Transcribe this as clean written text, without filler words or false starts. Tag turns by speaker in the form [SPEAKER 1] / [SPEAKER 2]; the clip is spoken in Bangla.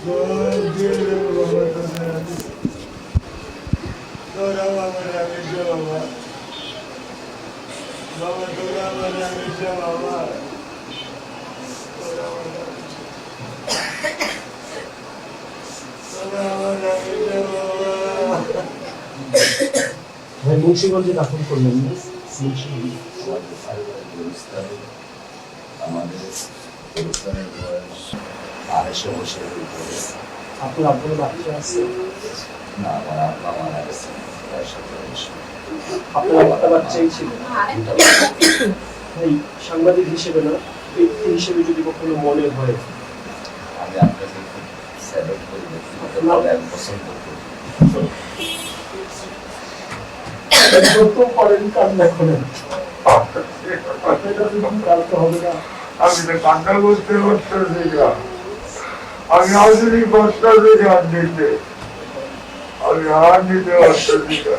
[SPEAKER 1] তোরা বাবা আমি বাবা বাবা তোরা আমি বাবা
[SPEAKER 2] ভাই মুন্সিগঞ্জে দাফন করলেন না?
[SPEAKER 3] আমাদের গুরুস্থানের বয়স 250 বছরের উপরে।
[SPEAKER 2] আপনার আপনার বাচ্চা আছে?
[SPEAKER 3] না, আমার আব্বা মারা গেছে প্রায় 17 বছর।
[SPEAKER 2] আপনার একটা বাচ্চাই ছিল? ভাই সাংবাদিক হিসেবে না, ব্যক্তি হিসেবে যদি কখনো মনে হয়,
[SPEAKER 3] আমি আপনাকে খুব স্যালুট করি, ব্যক্তিগতভাবে আমি পছন্দ করি।
[SPEAKER 2] প্রথম করেন কান্না করেন, কালকে হবে না।
[SPEAKER 1] আমি তো কান্না করতে করতেছি না, আমি আসলে কষ্ট দিতে আর নিতে, আমি আর নিতে পারতেছি না।